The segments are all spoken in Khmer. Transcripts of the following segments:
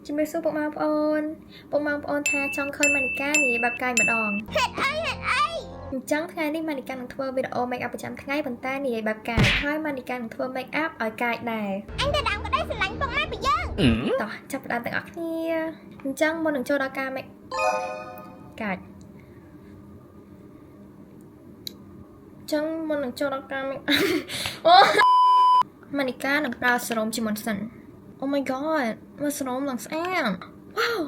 ជំរាបសួរពុកម៉ែបងប្អូនថាចង់ឃើញម៉ានីកានិយាយបែបកាយម្ដងហេតុអីអញ្ចឹងថ្ងៃនេះម៉ានីកានឹងធ្វើវីដេអូ make up ប្រចាំថ្ងៃប៉ុន្តែនិយាយបែបកាយហើយម៉ានីកានឹងធ្វើ make up ឲ្យកាយដែរអញទៅដើមក៏ได้ស្រឡាញ់ពុកម៉ែពីយើងតោះចាប់ផ្ដើមទាំងអស់គ្នាអញ្ចឹងមុននឹងចូលដល់ការ make កាយចឹងមុននឹងចូលដល់ការ make អូម៉ានីកានឹងប្រើសេរ៉ូមជាមុនសិនOh my god មើលស្រោមឡើងស្អាត Wow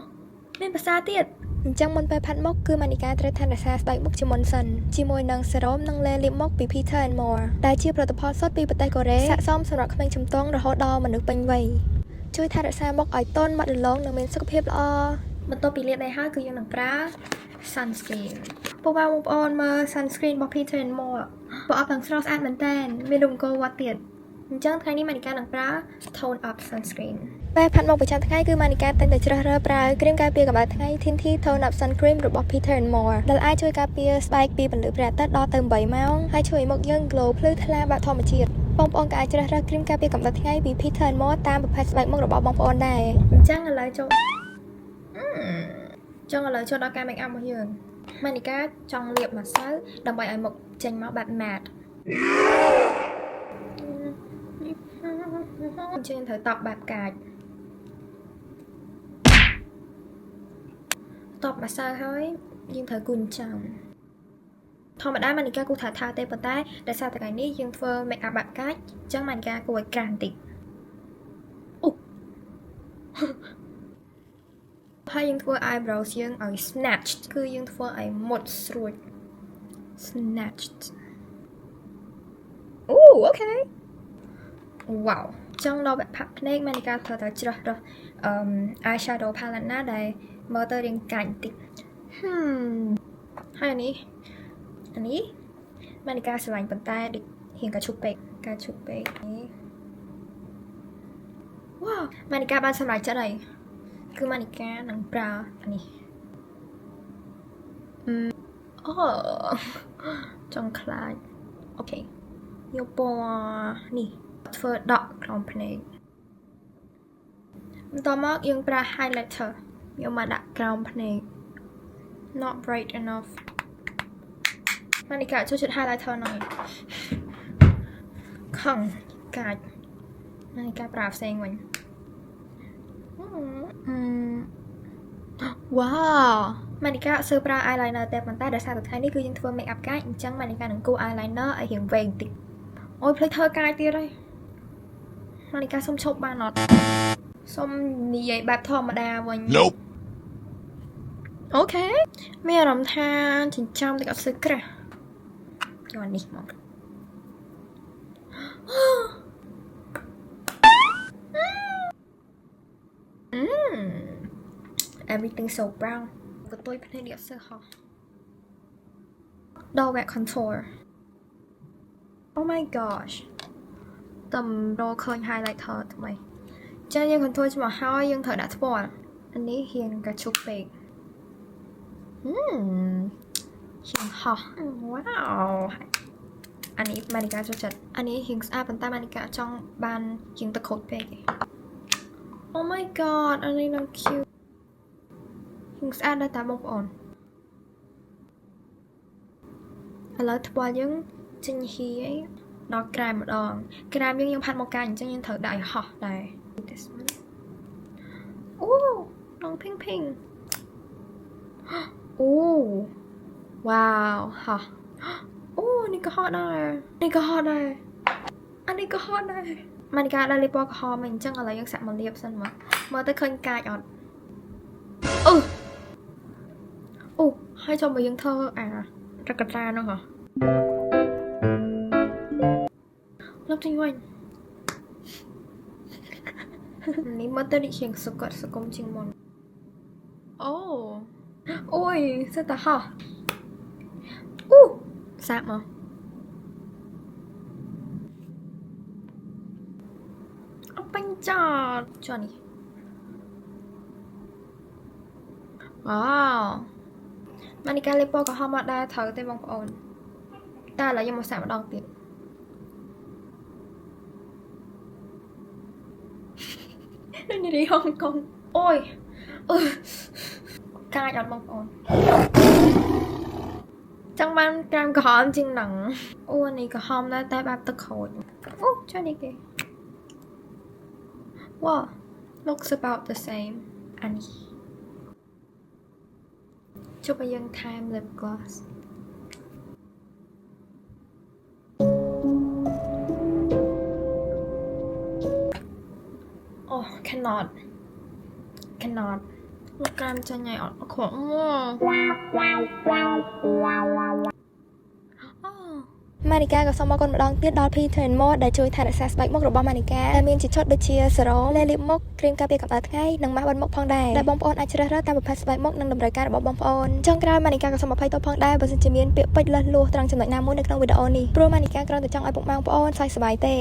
មានភាសាទៀតអញ្ចឹងមុនពេលផាត់មុខគឺម៉ានីកាត្រូវថែរក្សាស្បែកមុខជាមុនសិនជាមួយនឹងសេរ៉ូមនិងឡេលាបមុខពី Peter and More ដែលជាផលិតផលសុទ្ធពីប្រទេសកូរ៉េស័ក្តិសមសម្រាប់ក្មេងជំទង់រហូតដល់មនុស្សពេញវ័យជួយថែរក្សាមុខឲ្យទន់ម៉ត់រលោងនិងមានសុខភាពល្អបន្ទាប់ពីលាបដៃហើយគឺយើងនឹងប្រើ sunscreen បងប្អូនមើល sunscreen របស់ Peter and More ពណ៌ទាំងស្រស់ស្អាតមែនតើមានរូបអង្គរវត្តទៀតអញ្ចឹងថ្ងៃនេះម៉ានីកានឹងប្រើ Tone Up Sunscreen ពេលផាត់មុខប្រចាំថ្ងៃគឺម៉ានីកាតែងតែជ្រើសរើសប្រើគ្រីមការពារកម្ដៅថ្ងៃ Tinty Tone Up Sun Cream របស់ Peter and More ដែលអាចជួយការពារស្បែកពីពន្លឺព្រះអាទិត្យដល់ទៅ8ម៉ោងហើយជួយឲ្យមុខយើង glow ភ្លឺថ្លាបែបធម្មជាតិបងប្អូនក៏អាចជ្រើសរើសគ្រីមការពារកម្ដៅថ្ងៃពី Peter and More តាមប្រភេទស្បែកមុខរបស់បងប្អូនដែរអញ្ចឹងឥឡូវចូលដល់ការ make up របស់យើងម៉ានីកាចង់លាបម្សៅដើម្បីឲ្យមុខចេញមកបែប matteអញ្ចឹងត្រូវតបបែបកាចតបម្សៅហើយយើងត្រូវគូនចំធម្មតាម៉ានីកាគូថាទេប៉ុន្តែដោយសារតែថ្ងៃនេះយើងធ្វើ make up បែបកាចអញ្ចឹងម៉ានីកាគូឲ្យក្រាស់បន្តិចអូហើយយើងធ្វើ eyebrows យើងឲ្យ snatched គឺយើងធ្វើឲ្យមុតស្រួច snatched អូអូខេ Wow ចង់ដល់បែបផាក់ភ្នែកម៉ានីកាត្រូវតែជ្រើសរើសeyeshadow palette ណាដែលមើលទៅរាងកាយបន្តិចហើយអានេះម៉ានីកាស្រឡាញ់ប៉ុន្តែដូចរៀងកាឈុបពេកនេះវ៉ាវម៉ានីកាបានសម្រេចចិត្តហើយគឺម៉ានីកានឹងប្រើអានេះអូចង់ខ្លាចអូខេយកពណ៌នេះធ្វើដកក្រោមភ្នែកបន្ទាប់មកយើងប្រើ highlighter យកមកដាក់ក្រោមភ្នែក not bright enough ម៉ានីកាចូលចិត្ត highlighter ហ្នឹងខំកាចម៉ានីកាប្រើផ្សេងវិញវ៉ាវម៉ានីកាសើប្រើ eyeliner តែប៉ុន្តែដោយសារតែថ្ងៃនេះគឺយើងធ្វើ make up កាចអញ្ចឹងម៉ានីកានឹងគូ eyeliner ឲ្យរៀងវែងបន្តិចអូយភ្លេចធ្វើកាចទៀតហើយម៉ានីកាសុំឈប់បានអត់សុំនិយាយបែបធម្មតាវិញអូខេមានអារម្មណ៍ថាចិញ្ចាំតែអត់សូវក្រាស់យកអានេះមក Everything so brown ក៏ទុយភ្នែកនេះអត់សូវហោះដល់ wet contour Oh my gosh តំរកឃើញ highlighter ថ្មីចាយើង contour ឆ្មោះហើយយើងត្រូវដាក់ថ្ពាល់អានេះរៀងកាឈុបពេករៀងហោះ Wow អានេះម៉ានីកាចូលចិត្តអានេះរៀងស្អាតប៉ុន្តែម៉ានីកាចង់បានរៀងទឹកខូចពេក Oh my god អានេះនឹង cute រៀងស្អាតដល់តាបងប្អូនឥឡូវថ្ពាល់យើងចេញហៀដល់ក្រែមម្ដងក្រែមយើងផាត់មកកាយអញ្ចឹងយើងត្រូវដាក់ឲ្យហោះដែរអូដង pink អូវ៉ាវហោះអូនេះក៏ហោះដែរអានេះក៏ហោះដែរម៉ានីកាដាក់លាបពណ៌ក្រហមអញ្ចឹងឥឡូវយើងសាក់មកលាបសិនមកមើលទៅឃើញកាចអត់អូហើយចូលមកយើងធ្វើរកតានោះហ៎លុបចេញវិញនេះមើលទៅដូចជាសកុំជាងមុនអូយសិតតែហោះអូសាក់មកអត់បាញ់ចតចុះនេះវ៉ាវម៉ានីកាលេបពណ៌ក្រហមមកដែរត្រូវទេបងប្អូនតែឥឡូវយើងមកសាក់ម្ដងទៀតដូចនារីហុងកុង អូយកាចអត់បងប្អូនចង់បានក្រាមក្រហមជាងហ្នឹងអូនេះក្រហមដែរតែបែបទឹកក្រូចអូចុះនេះគេ Wow looks about the same អានេះជប់ឲ្យយើងថែម lip gloss Oh cannot លោកកាមចាញ់ឲ្យអត់ខ្វក់ម៉ានីកាក៏សូមអរគុណម្ដងទៀតដល់ P10 More ដែលជួយថែរក្សាស្បែកមុខរបស់ម៉ានីកាដែលមានជាឈុតដូចជាសេរ៉ូមលាបមុខគ្រីមការពារកម្ដៅថ្ងៃនិងម៉ាស់បិទមុខផងដែរដែលបងប្អូនអាចជ្រើសរើសតាមប្រភេទស្បែកមុខនិងតម្រូវការរបស់បងប្អូនចុងក្រោយម៉ានីកាក៏សូមអភ័យទោសផងដែរបើសិនជាមានពាក្យពេចន៍លើសលួសត្រង់ចំណុចណាមួយនៅក្នុងវីដេអូនេះព្រោះម៉ានីកាគ្រាន់តែចង់ឲ្យពុកម៉ែបងប្អូនសើចសប្បាយទេ